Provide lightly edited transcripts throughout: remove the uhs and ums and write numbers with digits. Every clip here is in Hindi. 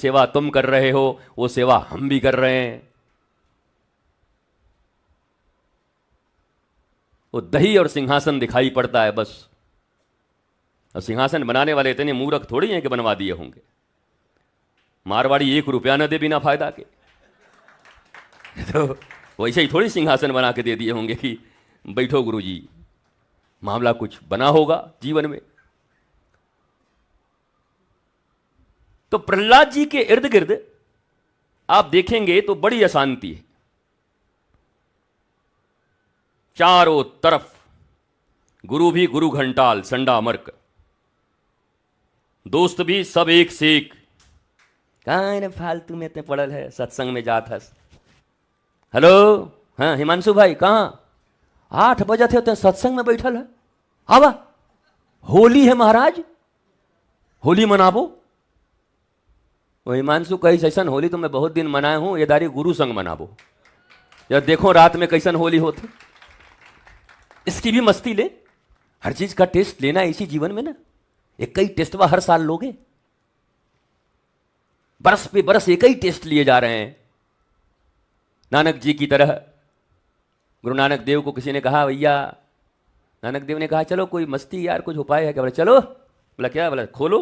सेवा तुम कर रहे हो वो सेवा हम भी कर रहे हैं। वो दही और सिंहासन दिखाई पड़ता है बस। और सिंहासन बनाने वाले इतने मूर्ख थोड़ी हैं कि बनवा दिए होंगे। मारवाड़ी 1 रुपया न दे बिना फायदा के, तो वैसे ही थोड़ी सिंहासन बना के दे दिए होंगे कि बैठो गुरुजी, मामला कुछ बना होगा जीवन में। तो प्रहलाद जी के इर्द गिर्द आप देखेंगे तो बड़ी अशांति है। चारों तरफ गुरु भी गुरु घंटाल संडा मर्क, दोस्त भी सब एक से एक। कहाँ है फालतू में इतने पड़ल है, सत्संग में जात हस। हेलो, हाँ हिमांशु भाई कहाँ? 8 बजे थे सत्संग में बैठल है। आवा, होली है महाराज, होली मनाबो। वो हिमांशु कही कैसन होली तो मैं बहुत दिन मनाए हूं, ये दारी गुरु संग मनाबो। या देखो रात में कैसन होली होती, इसकी भी मस्ती ले। हर चीज का टेस्ट लेना इसी जीवन में ना। एक ही टेस्ट हर साल लोगे, बरस पे बरस एक ही टेस्ट लिए जा रहे हैं। नानक जी की तरह गुरु नानक देव को किसी ने कहा, भैया नानक देव ने कहा चलो कोई मस्ती यार, कुछ उपाय है क्या? बोला चलो। बोला क्या? बोला खोलो।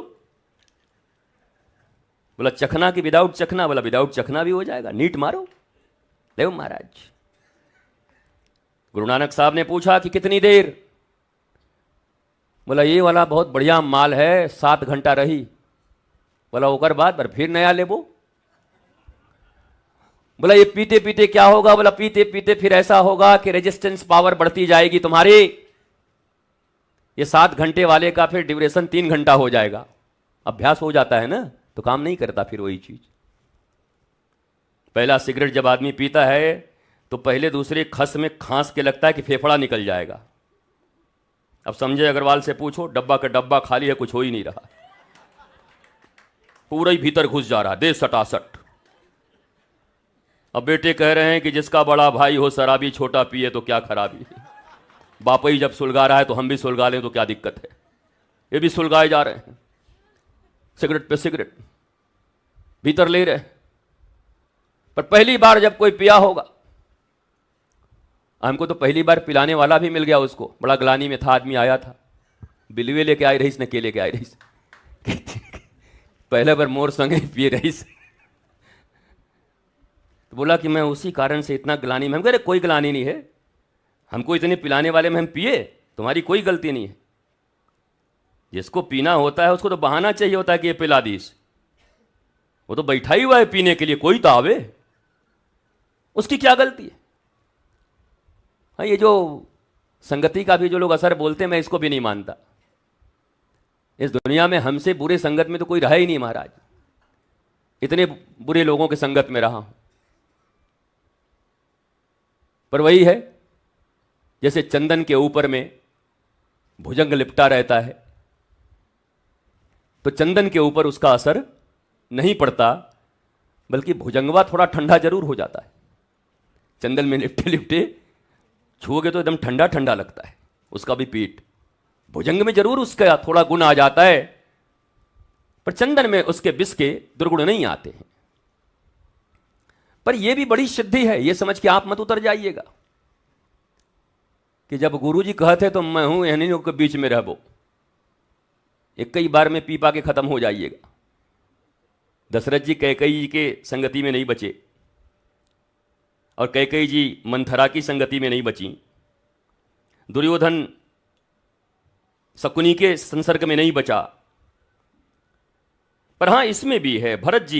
बोला चखना कि विदाउट चखना? बोला विदाउट चखना भी हो जाएगा, नीट मारो। ले महाराज। गुरु नानक साहब ने पूछा कि कितनी देर? बोला ये वाला बहुत बढ़िया माल है, 7 घंटा रही। बोला ओकर बाद फिर नया लेबो। बोला ये पीते पीते क्या होगा? बोला पीते पीते फिर ऐसा होगा कि रेजिस्टेंस पावर बढ़ती जाएगी तुम्हारी। ये 7 घंटे वाले का फिर ड्यूरेशन 3 घंटा हो जाएगा। अभ्यास हो जाता है ना, तो काम नहीं करता फिर वही चीज। पहला सिगरेट जब आदमी पीता है तो पहले दूसरे खस में खांस के लगता है कि फेफड़ा निकल जाएगा। अब संजय अग्रवाल से पूछो, डब्बा का डब्बा खाली है, कुछ हो ही नहीं रहा, पूरा ही भीतर घुस जा रहा, दे सटासट। अब बेटे कह रहे हैं कि जिसका बड़ा भाई हो शराबी, छोटा पिए तो क्या खराबी है। बाप ही जब सुलगा रहा है तो हम भी सुलगा लें तो क्या दिक्कत है। ये भी सुलगाए जा रहे हैं, सिगरेट पे सिगरेट भीतर ले रहे। पर पहली बार जब कोई पिया होगा, हमको तो पहली बार पिलाने वाला भी मिल गया उसको, बड़ा ग्लानी में था। आदमी आया था, बिलवे लेके आई रही, न केले के आई रही। पहले बार मोर संगे पिए रही। तो बोला कि मैं उसी कारण से इतना ग्लानी में। हम कह रहे कोई ग्लानी नहीं है, हमको इतने पिलाने वाले में हम पिए, तुम्हारी कोई गलती नहीं है। जिसको पीना होता है उसको तो बहाना चाहिए होता है कि ये पिला दीस। वो तो बैठा ही हुआ है पीने के लिए, कोई तो आवे, उसकी क्या गलती है। हाँ, ये जो संगति का भी जो लोग असर बोलते हैं, मैं इसको भी नहीं मानता। इस दुनिया में हमसे बुरे संगत में तो कोई रहा ही नहीं महाराज। इतने बुरे लोगों के संगत में रहा हूं। पर वही है, जैसे चंदन के ऊपर में भुजंग लिपटा रहता है, तो चंदन के ऊपर उसका असर नहीं पड़ता, बल्कि भुजंगवा थोड़ा ठंडा जरूर हो जाता है। चंदन में लिपटे लिपटे छुओगे तो एकदम ठंडा ठंडा लगता है उसका भी पेट। भुजंग में जरूर उसका थोड़ा गुण आ जाता है, पर चंदन में उसके विष के दुर्गुण नहीं आते हैं। पर यह भी बड़ी सिद्धि है, यह समझ के आप मत उतर जाइएगा कि जब गुरुजी कहते तो मैं हूं इन्हीं के बीच में रहबो। एक कई बार में पी पा के खत्म हो जाइएगा। दशरथ जी कैकेयी जी के संगति में नहीं बचे, और कैकेयी जी मंथरा की संगति में नहीं बची। दुर्योधन शकुनी के संसर्ग में नहीं बचा। पर हां, इसमें भी है, भरत जी हैं